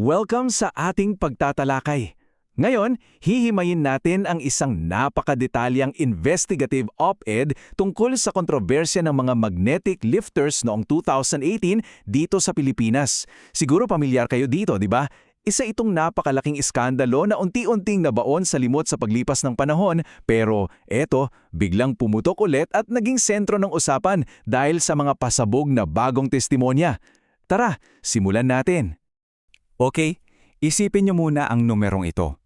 Welcome sa ating pagtatalakay. Ngayon, hihimayin natin ang isang napakadetalyang investigative op-ed tungkol sa kontrobersya ng mga magnetic lifters noong 2018 dito sa Pilipinas. Siguro pamilyar kayo dito, di ba? Isa itong napakalaking iskandalo na unti-unting nabaon sa limot sa paglipas ng panahon, pero eto, biglang pumutok ulit at naging sentro ng usapan dahil sa mga pasabog na bagong testimonya. Tara, simulan natin. Okay, isipin niyo muna ang numerong ito.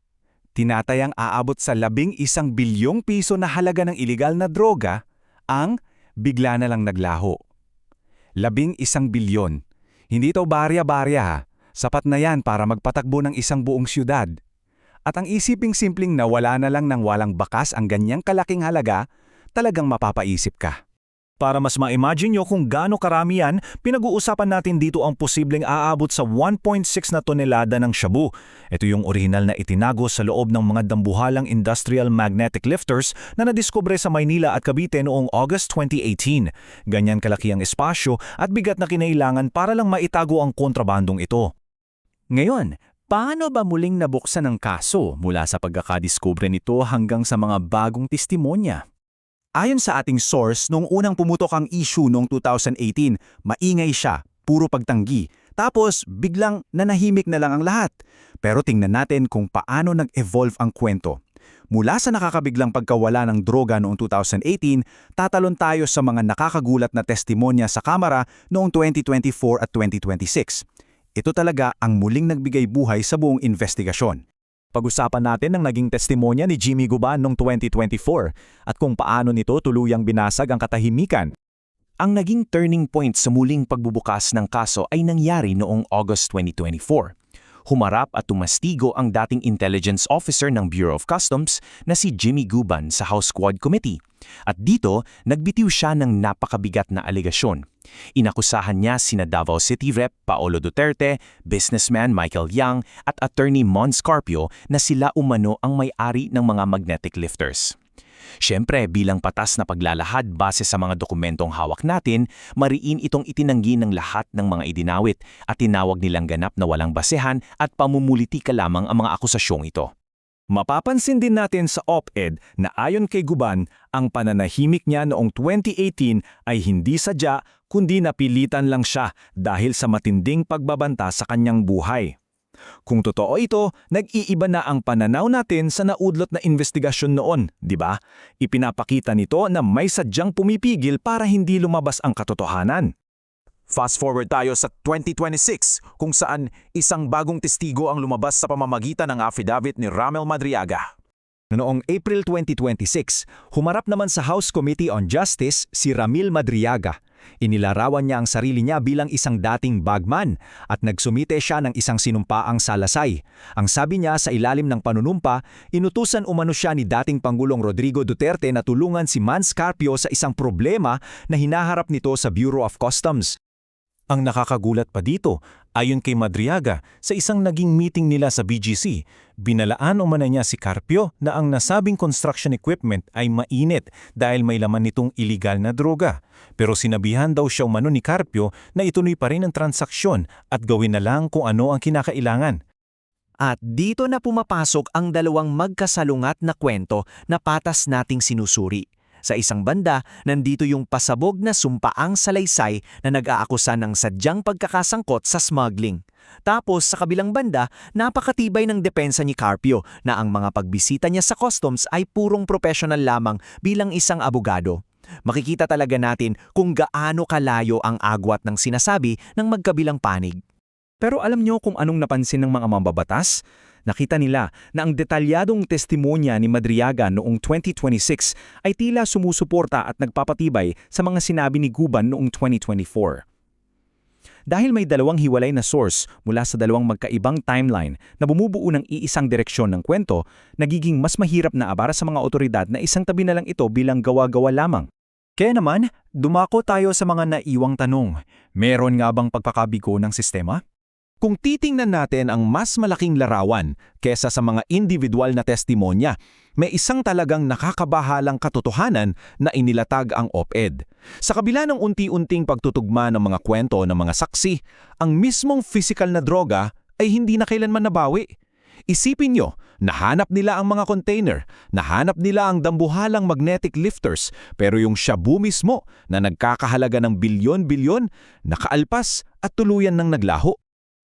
Tinatayang aabot sa 11 bilyong piso na halaga ng iligal na droga ang bigla na lang naglaho. 11 bilyon. Hindi ito barya-barya ha. Sapat na yan para magpatakbo ng isang buong siyudad. At ang isiping simpleng nawala na lang ng walang bakas ang ganyang kalaking halaga, talagang mapapaisip ka. Para mas ma-imagine nyo kung gaano karami yan, pinag-uusapan natin dito ang posibleng aabot sa 1.6 na tonelada ng shabu. Ito yung orihinal na itinago sa loob ng mga dambuhalang industrial magnetic lifters na nadiskubre sa Maynila at Cavite noong August 2018. Ganyan kalaki ang espasyo at bigat na kinailangan para lang maitago ang kontrabandong ito. Ngayon, paano ba muling nabuksan ang kaso mula sa pagkakadiskubre nito hanggang sa mga bagong testimonya? Ayon sa ating source, nung unang pumutok ang issue noong 2018, maingay siya, puro pagtanggi. Tapos biglang nanahimik na lang ang lahat. Pero tingnan natin kung paano nag-evolve ang kwento. Mula sa nakakabiglang pagkawala ng droga noong 2018, tatalon tayo sa mga nakakagulat na testimonya sa kamera noong 2024 at 2026. Ito talaga ang muling nagbigay buhay sa buong investigasyon. Pag-usapan natin ang naging testimonya ni Jimmy Guban noong 2024 at kung paano nito tuluyang binasag ang katahimikan. Ang naging turning point sa muling pagbubukas ng kaso ay nangyari noong August 2024. Humarap at tumastigo ang dating intelligence officer ng Bureau of Customs na si Jimmy Guban sa House Quad Committee. At dito, nagbitiw siya ng napakabigat na alegasyon. Inakusahan niya sina Davao City Rep. Paolo Duterte, businessman Michael Yang at attorney Mons Carpio na sila umano ang may-ari ng mga magnetic lifters. Siyempre, bilang patas na paglalahad base sa mga dokumentong hawak natin, mariin itong itinanggi ng lahat ng mga idinawit at tinawag nilang ganap na walang basehan at pamumulitika lamang ang mga akusasyong ito. Mapapansin din natin sa op-ed na ayon kay Guban, ang pananahimik niya noong 2018 ay hindi sadya kundi napilitan lang siya dahil sa matinding pagbabanta sa kanyang buhay. Kung totoo ito, nag-iiba na ang pananaw natin sa naudlot na investigasyon noon, di ba? Ipinapakita nito na may sadyang pumipigil para hindi lumabas ang katotohanan. Fast forward tayo sa 2026 kung saan isang bagong testigo ang lumabas sa pamamagitan ng affidavit ni Ramel Madriaga. Noong April 2026, humarap naman sa House Committee on Justice si Ramil Madriaga. Inilarawan niya ang sarili niya bilang isang dating bagman at nagsumite siya ng isang sinumpaang salasay. Ang sabi niya sa ilalim ng panunumpa, inutusan umano siya ni dating Pangulong Rodrigo Duterte na tulungan si Mons Carpio sa isang problema na hinaharap nito sa Bureau of Customs. Ang nakakagulat pa dito, ayon kay Madriaga, sa isang naging meeting nila sa BGC, binalaan umano niya si Carpio na ang nasabing construction equipment ay mainit dahil may laman nitong iligal na droga. Pero sinabihan daw siya umano ni Carpio na ituloy pa rin ang transaksyon at gawin na lang kung ano ang kinakailangan. At dito na pumapasok ang dalawang magkasalungat na kwento na patas nating sinusuri. Sa isang banda, nandito yung pasabog na sumpaang salaysay na nag-aakusa ng sadyang pagkakasangkot sa smuggling. Tapos sa kabilang banda, napakatibay ng depensa ni Carpio na ang mga pagbisita niya sa customs ay purong professional lamang bilang isang abogado. Makikita talaga natin kung gaano kalayo ang agwat ng sinasabi ng magkabilang panig. Pero alam niyo kung anong napansin ng mga mambabatas? Nakita nila na ang detalyadong testimonya ni Madriaga noong 2026 ay tila sumusuporta at nagpapatibay sa mga sinabi ni Guban noong 2024. Dahil may dalawang hiwalay na source mula sa dalawang magkaibang timeline na bumubuo ng iisang direksyon ng kwento, nagiging mas mahirap na abara sa mga otoridad na isang tabi na lang ito bilang gawa-gawa lamang. Kaya naman, dumako tayo sa mga naiwang tanong. Meron nga bang pagkakabigo ng sistema? Kung titingnan natin ang mas malaking larawan kesa sa mga individual na testimonya, may isang talagang nakakabahalang katotohanan na inilatag ang op-ed. Sa kabila ng unti-unting pagtutugma ng mga kwento ng mga saksi, ang mismong physical na droga ay hindi na kailanman nabawi. Isipin nyo, nahanap nila ang mga container, nahanap nila ang dambuhalang magnetic lifters, pero yung Shabu mismo na nagkakahalaga ng bilyon-bilyon, nakaalpas at tuluyan ng naglaho.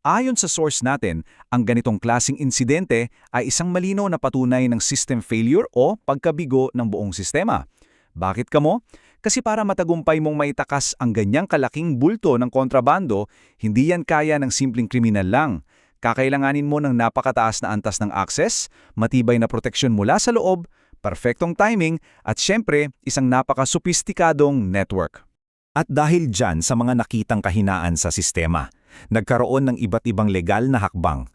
Ayon sa source natin, ang ganitong klasing insidente ay isang malinaw na patunay ng system failure o pagkabigo ng buong sistema. Bakit kamo? Kasi para matagumpay mong maitakas ang ganyang kalaking bulto ng kontrabando, hindi yan kaya ng simpleng kriminal lang. Kakailanganin mo ng napakataas na antas ng access, matibay na proteksyon mula sa loob, perfectong timing, at syempre, isang napaka-sopistikadong network. At dahil dyan sa mga nakitang kahinaan sa sistema, nagkaroon ng iba't ibang legal na hakbang.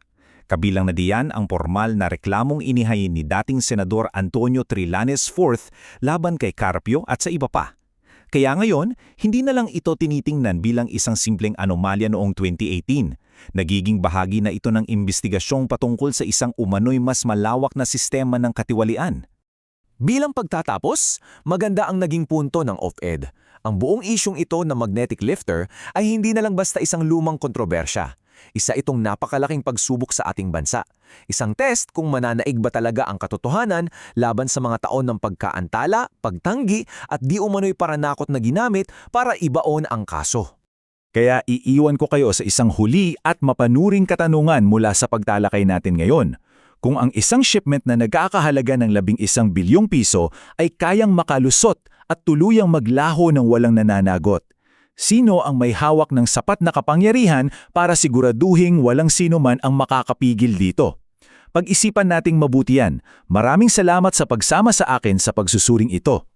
Kabilang na diyan ang formal na reklamong inihain ni dating Senador Antonio Trillanes IV laban kay Carpio at sa iba pa. Kaya ngayon, hindi na lang ito tinitingnan bilang isang simpleng anomalya noong 2018. Nagiging bahagi na ito ng imbestigasyong patungkol sa isang umano'y mas malawak na sistema ng katiwalian. Bilang pagtatapos, maganda ang naging punto ng op-ed. Ang buong isyong ito na magnetic lifter ay hindi na lang basta isang lumang kontrobersya. Isa itong napakalaking pagsubok sa ating bansa. Isang test kung mananaig ba talaga ang katotohanan laban sa mga taon ng pagkaantala, pagtanggi at di umano'y paranakot na ginamit para ibaon ang kaso. Kaya iiwan ko kayo sa isang huli at mapanuring katanungan mula sa pagtalakay natin ngayon. Kung ang isang shipment na nagkakahalaga ng 11 bilyong piso ay kayang makalusot at tuluyang maglaho ng walang nananagot, sino ang may hawak ng sapat na kapangyarihan para siguraduhing walang sino man ang makakapigil dito? Pag-isipan nating mabuti yan. Maraming salamat sa pagsama sa akin sa pagsusuring ito.